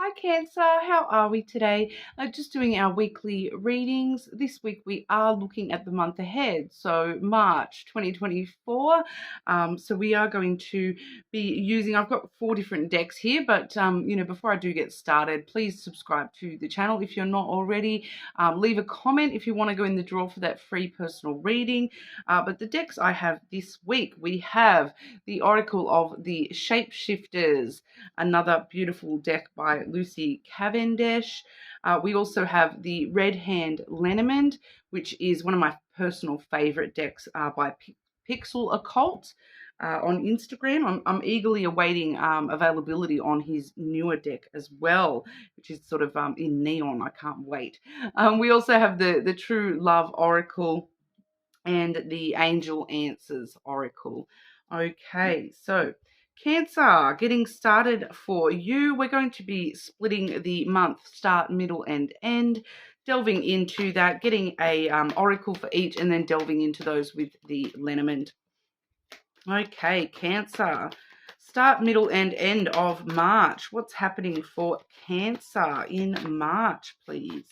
Hi Cancer, how are we today? Just doing our weekly readings. This week we are looking at the month ahead, so March 2024. So we are going to be using, I've got 4 different decks here, but before I do get started, please subscribe to the channel if you're not already. Leave a comment if you want to go in the draw for that free personal reading. But the decks I have this week, we have the Oracle of the Shapeshifters, another beautiful deck by Lucy Cavendish. We also have the Red Hand lenormand, which is one of my personal favorite decks by Pixel Occult on Instagram. I'm eagerly awaiting availability on his newer deck as well, which is sort of in neon. I can't wait. We also have the True Love Oracle and the Angel Answers Oracle. Okay, so Cancer, getting started for you. We're going to be splitting the month start, middle, and end, delving into that, getting a oracle for each, and then delving into those with the Lenormand. Okay, Cancer, start, middle, and end of March. What's happening for Cancer in March, please?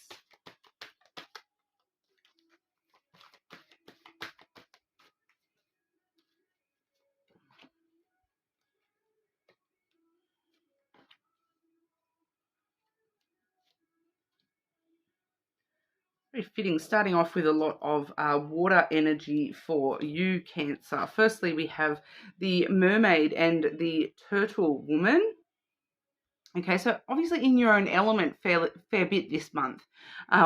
Very fitting, starting off with a lot of water energy for you, Cancer. Firstly, we have the mermaid and the turtle woman. Okay, so obviously in your own element, fair bit this month,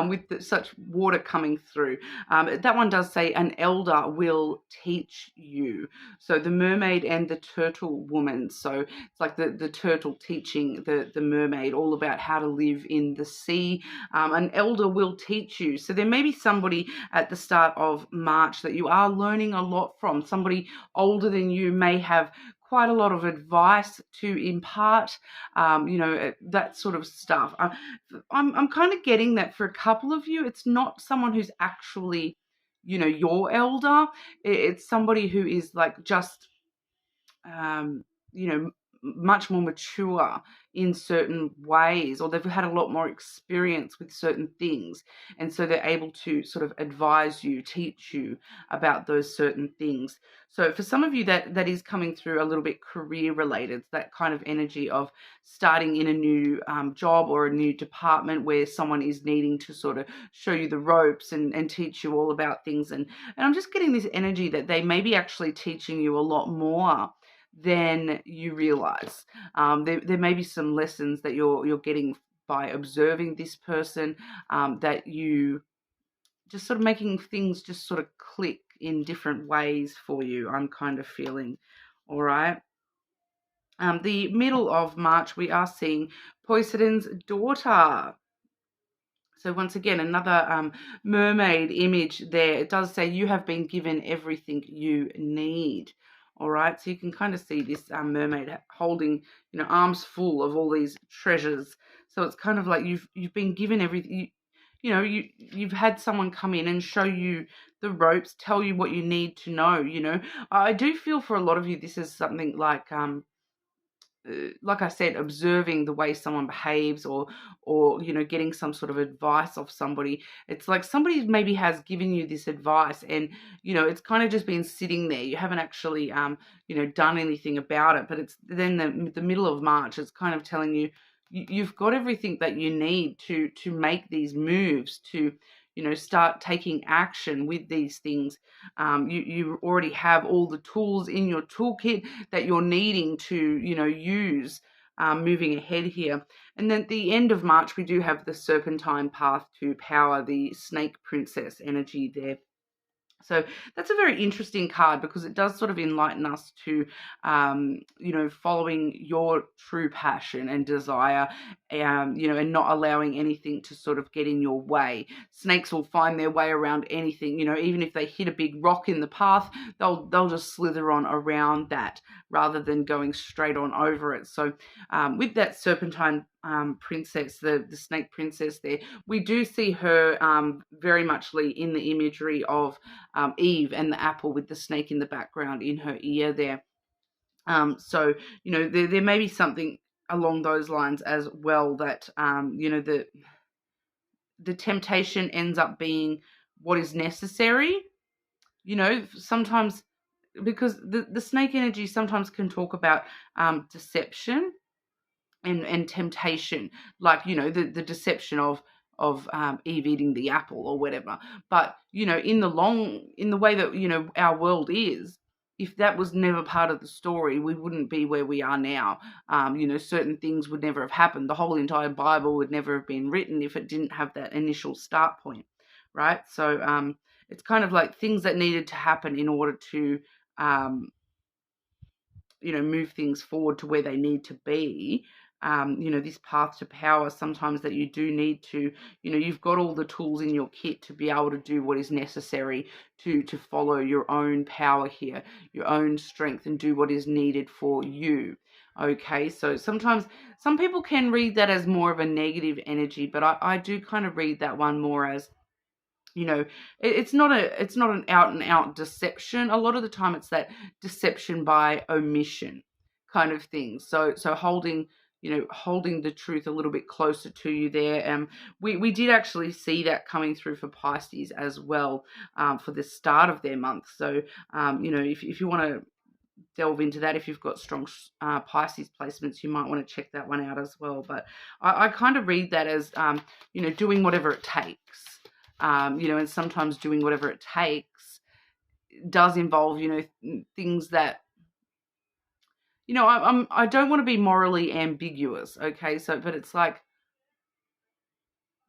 with such water coming through. That one does say an elder will teach you. So the mermaid and the turtle woman. So it's like the turtle teaching the mermaid all about how to live in the sea. An elder will teach you. So there may be somebody at the start of March that you are learning a lot from. Somebody older than you may have quite a lot of advice to impart, that sort of stuff. I'm kind of getting that for a couple of you. It's not someone who's actually, your elder. It's somebody who is like just, um, you know, much more mature in certain ways, or they've had a lot more experience with certain things. And so they're able to sort of advise you, teach you about those certain things. So for some of you that is coming through a little bit career related, that kind of energy of starting in a new job or a new department where someone is needing to sort of show you the ropes and teach you all about things. And I'm just getting this energy that they may be actually teaching you a lot more than you realize. There may be some lessons that you're getting by observing this person, that you just sort of making things just sort of click in different ways for you, I'm kind of feeling. All right. The middle of March, we are seeing Poseidon's daughter. So once again, another mermaid image there. It does say you have been given everything you need. All right, so you can kind of see this mermaid holding, arms full of all these treasures. So it's kind of like you've been given everything. You've had someone come in and show you the ropes, tell you what you need to know. I do feel for a lot of you, this is something like I said, observing the way someone behaves, or getting some sort of advice off somebody. It's like somebody maybe has given you this advice, and it's kind of just been sitting there. You haven't actually done anything about it. But it's then the middle of March. It's kind of telling you you've got everything that you need to make these moves, to start taking action with these things. You already have all the tools in your toolkit that you're needing to use moving ahead here. And then at the end of March, we do have the serpentine path to power, the snake princess energy there. So that's a very interesting card, because it does sort of enlighten us to, following your true passion and desire, and not allowing anything to sort of get in your way. Snakes will find their way around anything, even if they hit a big rock in the path, they'll just slither on around that rather than going straight on over it. So with that serpentine princess, the snake princess there, we do see her very muchly in the imagery of Eve and the apple with the snake in the background in her ear there. So there may be something along those lines as well, that the temptation ends up being what is necessary. Sometimes, because the snake energy sometimes can talk about deception and temptation, like the deception of Eve eating the apple or whatever. But in the way that our world is, if that was never part of the story, we wouldn't be where we are now. Certain things would never have happened. The whole entire Bible would never have been written if it didn't have that initial start point, right? So it's kind of like things that needed to happen in order to move things forward to where they need to be. This path to power, sometimes that you do need to, you've got all the tools in your kit to be able to do what is necessary to follow your own power here, your own strength, and do what is needed for you. Okay, so sometimes some people can read that as more of a negative energy, but I do kind of read that one more as, it's not an out and out deception. A lot of the time it's that deception by omission kind of thing. So holding the truth a little bit closer to you there. We did actually see that coming through for Pisces as well, for the start of their month. So if you want to delve into that, if you've got strong Pisces placements, you might want to check that one out as well. But I kind of read that as doing whatever it takes. And sometimes doing whatever it takes does involve, things that, I don't want to be morally ambiguous, okay? But it's like,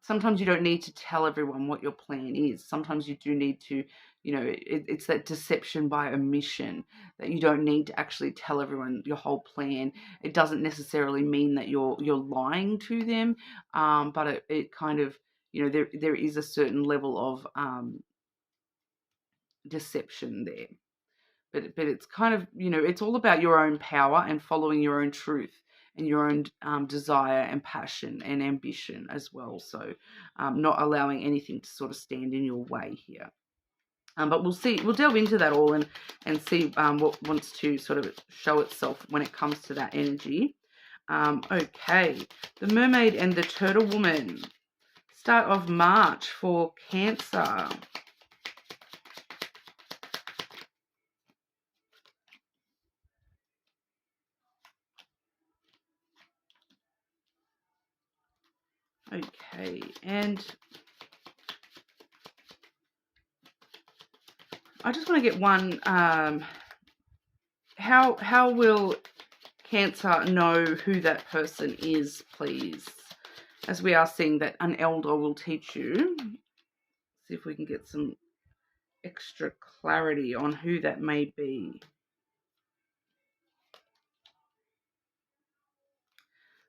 sometimes you don't need to tell everyone what your plan is. Sometimes you do need to, it's that deception by omission, that you don't need to actually tell everyone your whole plan. It doesn't necessarily mean that you're lying to them, but it kind of, there is a certain level of deception there. But it's kind of, it's all about your own power and following your own truth and your own desire and passion and ambition as well. So not allowing anything to sort of stand in your way here. But we'll delve into that all and see what wants to sort of show itself when it comes to that energy. Okay, the Mermaid and the Turtle Woman. Start of March for Cancer. Okay, and I just want to get one. How will Cancer know who that person is, please? As we are seeing that an elder will teach you. See if we can get some extra clarity on who that may be.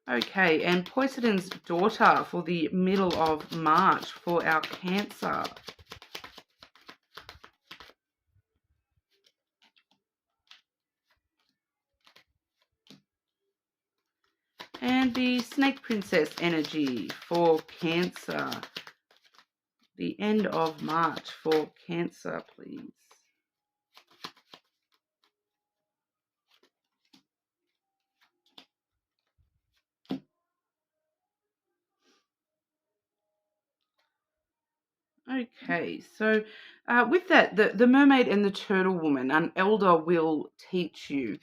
Okay, and Poseidon's daughter for the middle of March for our Cancer. And the Snake Princess energy for Cancer. The end of March for Cancer, please. Okay, so with that, the Mermaid and the Turtle Woman, an elder will teach you.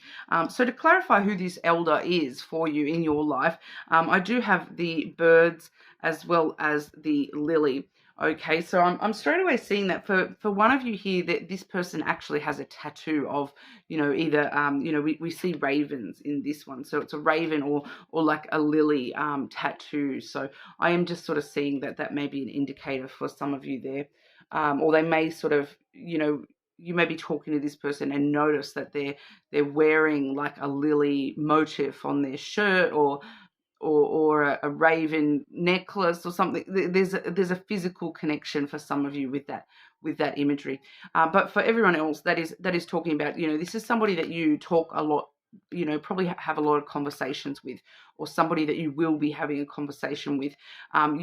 So to clarify who this elder is for you in your life, I do have the birds as well as the lily. Okay, so I'm straight away seeing that for one of you here, that this person actually has a tattoo of, either, we see ravens in this one. So it's a raven or like a lily tattoo. So I am just sort of seeing that may be an indicator for some of you there. Or they may sort of, you may be talking to this person and notice that they're wearing like a lily motif on their shirt or a raven necklace or something. There's a physical connection for some of you with that imagery. But for everyone else, that is talking about, this is somebody that you talk a lot, probably have a lot of conversations with, or somebody that you will be having a conversation with.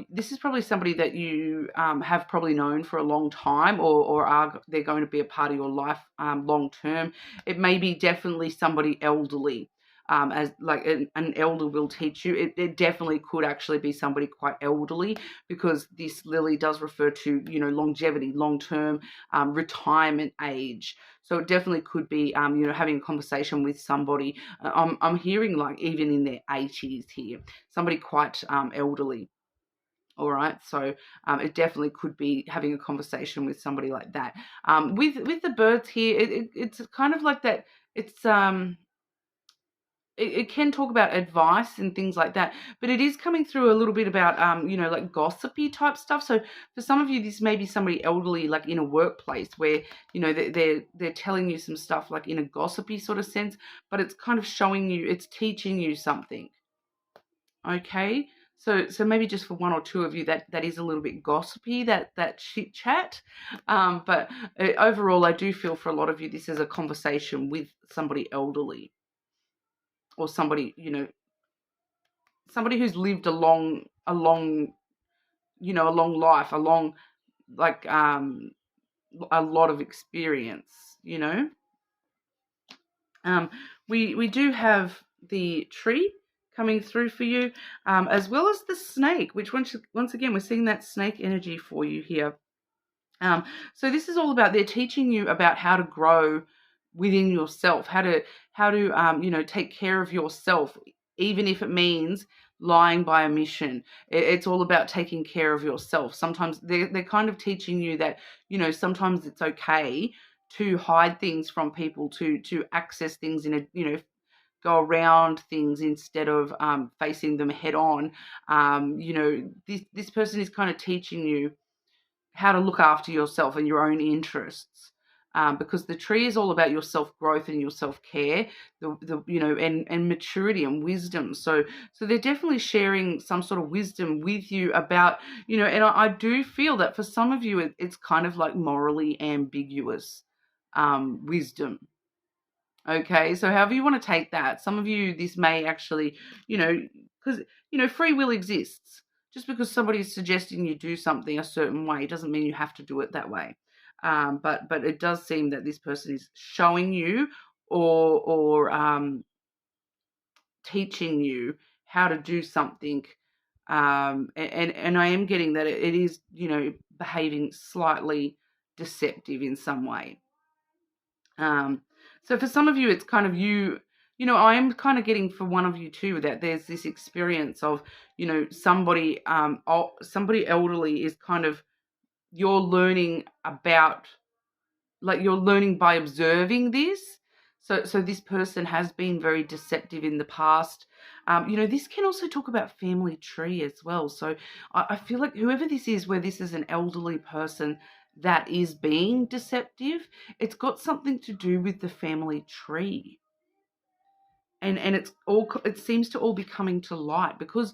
This is probably somebody that you have probably known for a long time, or they're going to be a part of your life long term. It may be definitely somebody elderly. as like an elder will teach you. It definitely could actually be somebody quite elderly, because this lily does refer to, longevity, long-term, retirement age. So it definitely could be, having a conversation with somebody. I'm hearing like even in their 80s here, somebody quite elderly. All right, so it definitely could be having a conversation with somebody like that. With the birds here, it's kind of like that. It's it can talk about advice and things like that, but it is coming through a little bit about like gossipy type stuff. So for some of you, this may be somebody elderly, like in a workplace where they're telling you some stuff like in a gossipy sort of sense, but it's kind of showing you, it's teaching you something. Okay. So maybe just for one or two of you, that is a little bit gossipy, that chit chat. But overall, I do feel for a lot of you, this is a conversation with somebody elderly, or somebody, somebody who's lived a long life, like a lot of experience. You know, we do have the tree coming through for you, as well as the snake, which once again we're seeing that snake energy for you here. So this is all about, they're teaching you about how to grow within yourself, how to take care of yourself, even if it means lying by omission. It's all about taking care of yourself. Sometimes they're kind of teaching you that, sometimes it's okay to hide things from people, to access things in a, go around things instead of facing them head on. This person is kind of teaching you how to look after yourself and your own interests. Because the tree is all about your self growth and your self care, and maturity and wisdom. So they're definitely sharing some sort of wisdom with you about, and I do feel that for some of you, it's kind of like morally ambiguous wisdom. Okay, so however you want to take that, some of you, this may actually, because, free will exists. Just because somebody is suggesting you do something a certain way doesn't mean you have to do it that way. But it does seem that this person is showing you, or teaching you how to do something. And I am getting that it is, behaving slightly deceptive in some way. So for some of you, it's kind of I am kind of getting for one of you too, that there's this experience of, somebody elderly is kind of, you're learning about, like you're learning by observing this. So this person has been very deceptive in the past. This can also talk about family tree as well. So I feel like whoever this is, where this is an elderly person that is being deceptive, it's got something to do with the family tree. And it seems to all be coming to light, because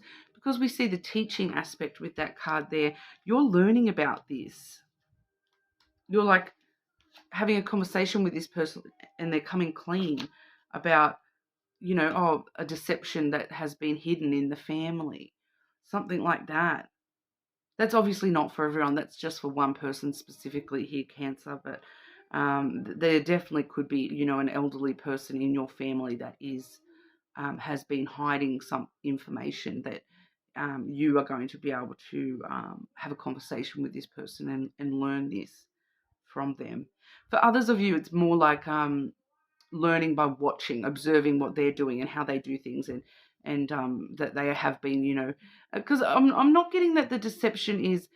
we see the teaching aspect with that card there. You're learning about this. You're like having a conversation with this person, and they're coming clean about, a deception that has been hidden in the family, something like that. That's obviously not for everyone. That's just for one person specifically here, Cancer. But there definitely could be, an elderly person in your family that has been hiding some information that you are going to be able to have a conversation with this person and learn this from them. For others of you, it's more like learning by watching, observing what they're doing and how they do things, and that they have been, because I'm not getting that the deception is,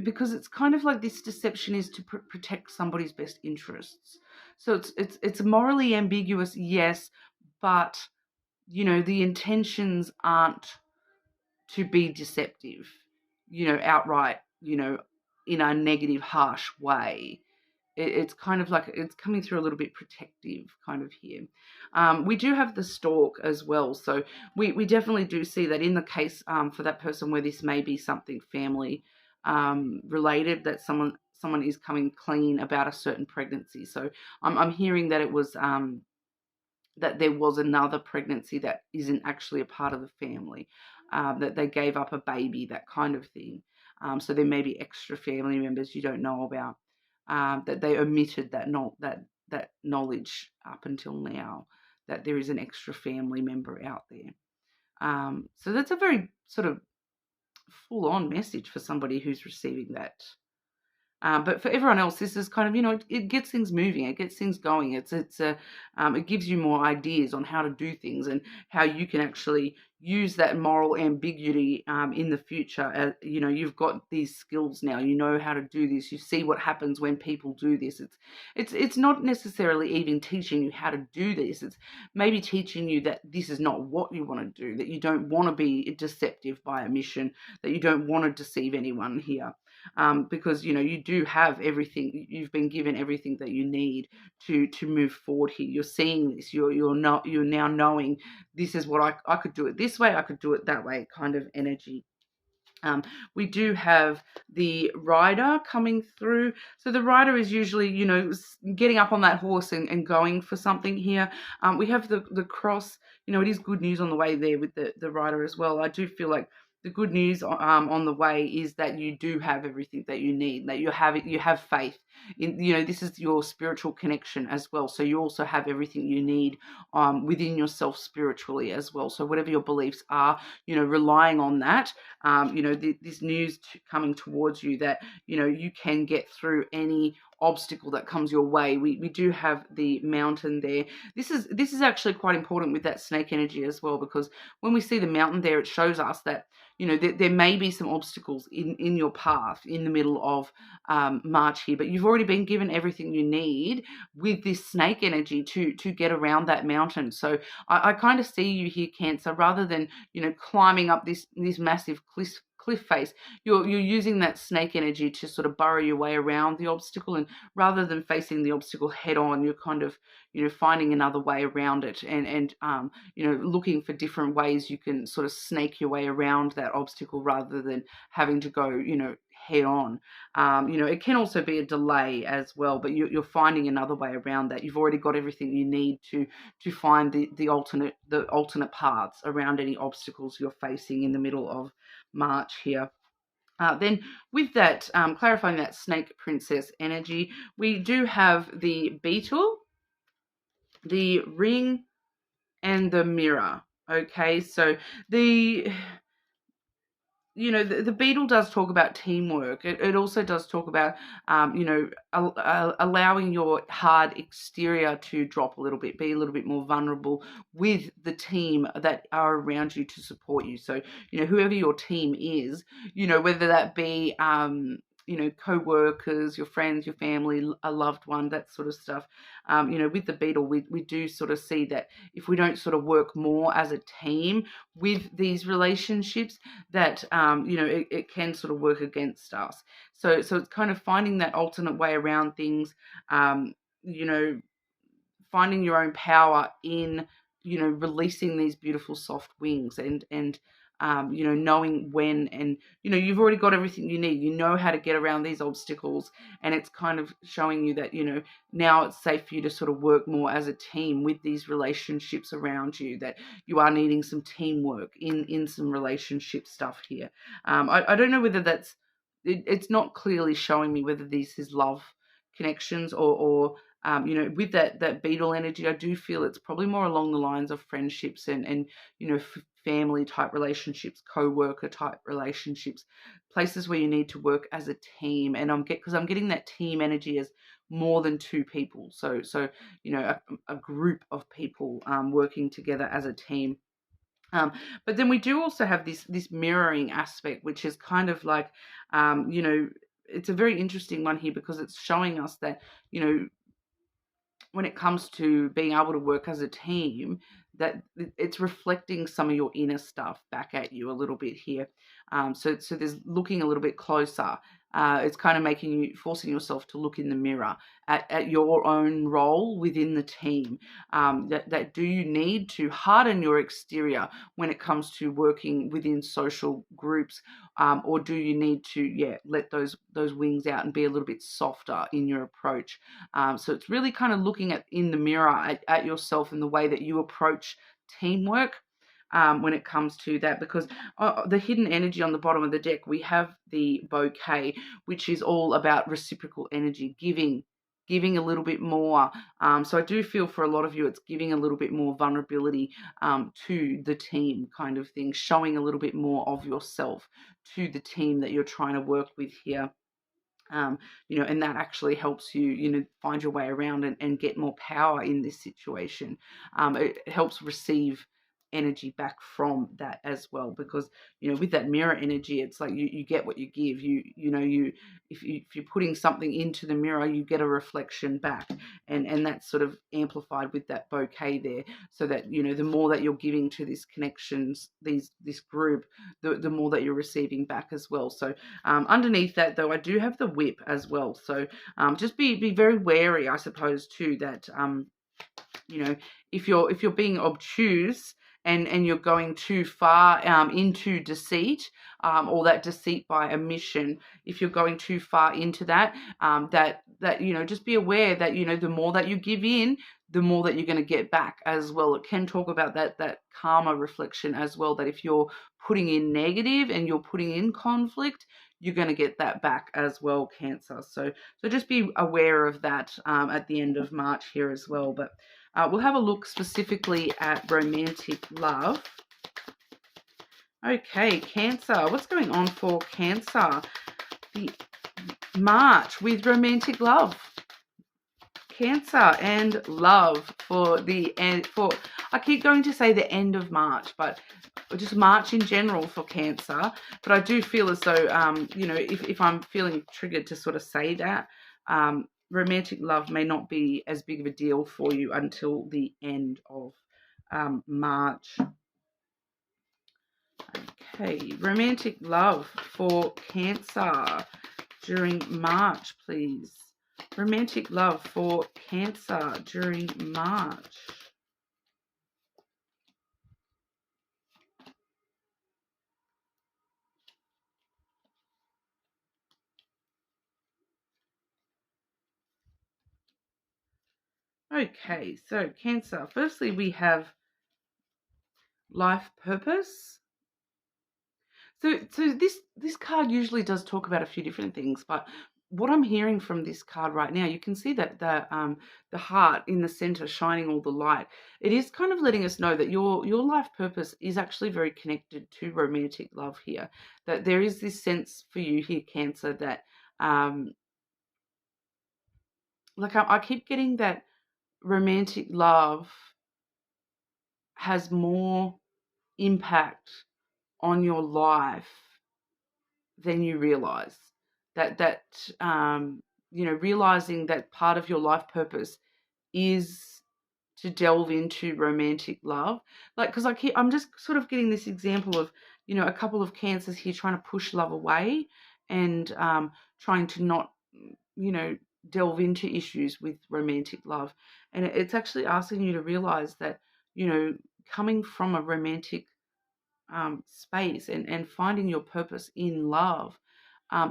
because it's kind of like this deception is to protect somebody's best interests. So it's morally ambiguous, yes, but the intentions aren't to be deceptive, outright, in a negative, harsh way. It's kind of like it's coming through a little bit protective kind of here. We do have the stork as well. So we definitely do see that in the case for that person where this may be something family related, that someone is coming clean about a certain pregnancy. So I'm hearing that it was that there was another pregnancy that isn't actually a part of the family, that they gave up a baby, that kind of thing. So there may be extra family members you don't know about, that they omitted that knowledge up until now. that there is an extra family member out there. So that's a very sort of full-on message for somebody who's receiving that. But for everyone else, this is kind of, it gets things moving, it gets things going. It gives you more ideas on how to do things and how you can actually use that moral ambiguity in the future. You've got these skills now. You know how to do this. You see what happens when people do this. It's not necessarily even teaching you how to do this. It's maybe teaching you that this is not what you want to do. That you don't want to be deceptive by omission. That you don't want to deceive anyone here. Because you do have everything. You've been given everything that you need to move forward here. You're seeing this. You're now knowing this is what I could do it this way. I could do it that way. Kind of energy. We do have the rider coming through. So the rider is usually, getting up on that horse and going for something here. We have the cross. It is good news on the way there with the rider as well. I do feel like the good news on the way is that you do have everything that you need, that you have faith in, this is your spiritual connection as well. So you also have everything you need within yourself spiritually as well. So whatever your beliefs are, relying on that, this news coming towards you that, you can get through any obstacle that comes your way. We do have the mountain there. This is actually quite important with that snake energy as well, because when we see the mountain there, it shows us that, there may be some obstacles in your path in the middle of March here, but you've already been given everything you need with this snake energy to get around that mountain. So I kind of see you here, Cancer, rather than, climbing up this massive cliff face, you're using that snake energy to sort of burrow your way around the obstacle, and rather than facing the obstacle head on, you're kind of finding another way around it, and looking for different ways you can sort of snake your way around that obstacle rather than having to go head on. It can also be a delay as well, but you're finding another way around that. You've already got everything you need to find the alternate paths around any obstacles you're facing in the middle of March here. Then with that, clarifying that snake princess energy, we do have the beetle, the ring, and the mirror. Okay, so the beetle does talk about teamwork. It also does talk about, allowing your hard exterior to drop a little bit, be a little bit more vulnerable with the team that are around you to support you. So, whoever your team is, whether that be, co-workers, your friends, your family, a loved one, that sort of stuff. With the beetle, we do sort of see that if we don't sort of work more as a team with these relationships, that, it can sort of work against us. So it's kind of finding that alternate way around things, finding your own power in, releasing these beautiful soft wings and knowing when, and, you've already got everything you need. You know how to get around these obstacles, and it's kind of showing you that, now it's safe for you to sort of work more as a team with these relationships around you, that you are needing some teamwork in some relationship stuff here. I don't know whether it's not clearly showing me whether this is love connections or with that beetle energy. I do feel it's probably more along the lines of friendships and family type relationships, co-worker type relationships, places where you need to work as a team. And I'm getting that team energy as more than two people. So a group of people working together as a team. But then we do also have this mirroring aspect, which is kind of like, it's a very interesting one here, because it's showing us that, when it comes to being able to work as a team, that it's reflecting some of your inner stuff back at you a little bit here. So there's looking a little bit closer. It's kind of forcing yourself to look in the mirror at your own role within the team. That do you need to harden your exterior when it comes to working within social groups, or do you need to let those wings out and be a little bit softer in your approach? So it's really kind of looking in the mirror at yourself and the way that you approach teamwork. When it comes to that, because the hidden energy on the bottom of the deck, we have the bouquet, which is all about reciprocal energy, giving giving a little bit more. So I do feel for a lot of you, it's giving a little bit more vulnerability to the team kind of thing, showing a little bit more of yourself to the team that you're trying to work with here. And that actually helps you, find your way around and get more power in this situation. It helps receive energy back from that as well, because with that mirror energy, it's like you get what you give. If you're putting something into the mirror, you get a reflection back, and that's sort of amplified with that bouquet there, so that the more that you're giving to this connections, this group, the more that you're receiving back as well. So underneath that, though, I do have the whip as well. So just be very wary, I suppose, too, that if you're being obtuse and you're going too far into deceit, or that deceit by omission, if you're going too far into that, just be aware that the more that you give in, the more that you're going to get back as well. It can talk about that karma reflection as well, that if you're putting in negative and you're putting in conflict, you're going to get that back as well, Cancer. So just be aware of that at the end of March here as well. But we'll have a look specifically at romantic love. Okay, Cancer. What's going on for Cancer? The March with romantic love. Cancer and love for the end. I keep going to say the end of March, but just March in general for Cancer. But I do feel as though, if I'm feeling triggered to sort of say that, romantic love may not be as big of a deal for you until the end of March. Okay, romantic love for Cancer during March, please. Romantic love for Cancer during March. Okay, so Cancer. Firstly, we have life purpose. So this card usually does talk about a few different things, but what I'm hearing from this card right now, you can see that the heart in the center shining all the light. It is kind of letting us know that your life purpose is actually very connected to romantic love here. That there is this sense for you here, Cancer, that I keep getting that romantic love has more impact on your life than you realize. Realizing that part of your life purpose is to delve into romantic love. Because I'm just sort of getting this example of, a couple of Cancers here trying to push love away and trying to not, delve into issues with romantic love. And it's actually asking you to realize that, coming from a romantic space and finding your purpose in love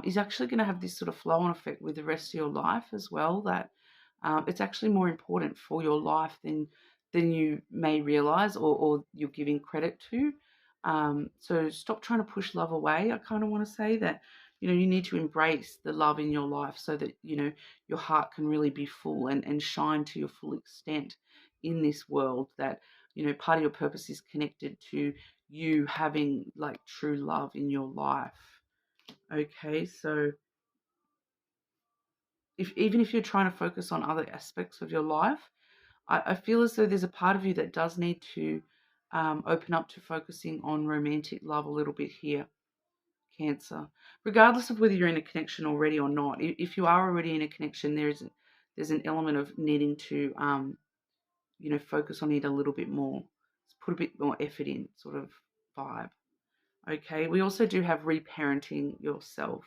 is actually going to have this sort of flow-on effect with the rest of your life as well, that it's actually more important for your life than you may realize or you're giving credit to. So stop trying to push love away. I kind of want to say that, you need to embrace the love in your life so that, your heart can really be full and shine to your full extent in this world, that, part of your purpose is connected to you having true love in your life. Okay, so even if you're trying to focus on other aspects of your life, I feel as though there's a part of you that does need to open up to focusing on romantic love a little bit here, Cancer. Regardless of whether you're in a connection already or not, if you are already in a connection, there's an element of needing to focus on it a little bit more, put a bit more effort in, sort of vibe. Okay, we also do have reparenting yourself.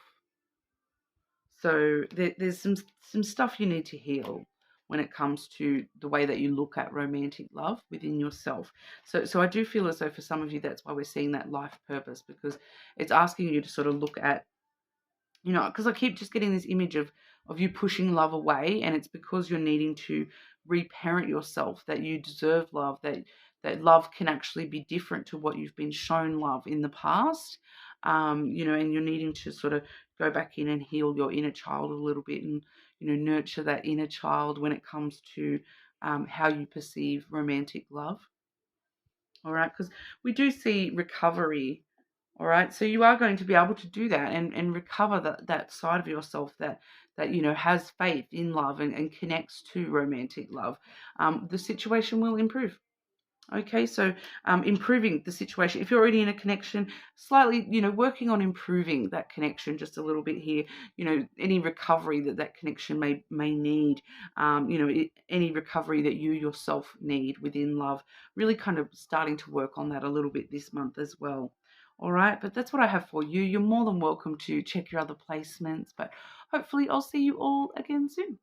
So there's some stuff you need to heal when it comes to the way that you look at romantic love within yourself. So I do feel as though for some of you, that's why we're seeing that life purpose, because it's asking you to sort of look at, because I keep just getting this image of you pushing love away, and it's because you're needing to reparent yourself, that you deserve love, that love can actually be different to what you've been shown love in the past. you know, and you're needing to sort of go back in and heal your inner child a little bit, and, you know, nurture that inner child when it comes to how you perceive romantic love. All right, because we do see recovery. All right, so you are going to be able to do that and recover that side of yourself that you know has faith in love and connects to romantic love. The situation will improve. Okay, so improving the situation. If you're already in a connection, slightly, you know, working on improving that connection just a little bit here. You know, any recovery that connection may need. You know, any recovery that you yourself need within love. Really, kind of starting to work on that a little bit this month as well. All right, but that's what I have for you. You're more than welcome to check your other placements, but hopefully I'll see you all again soon.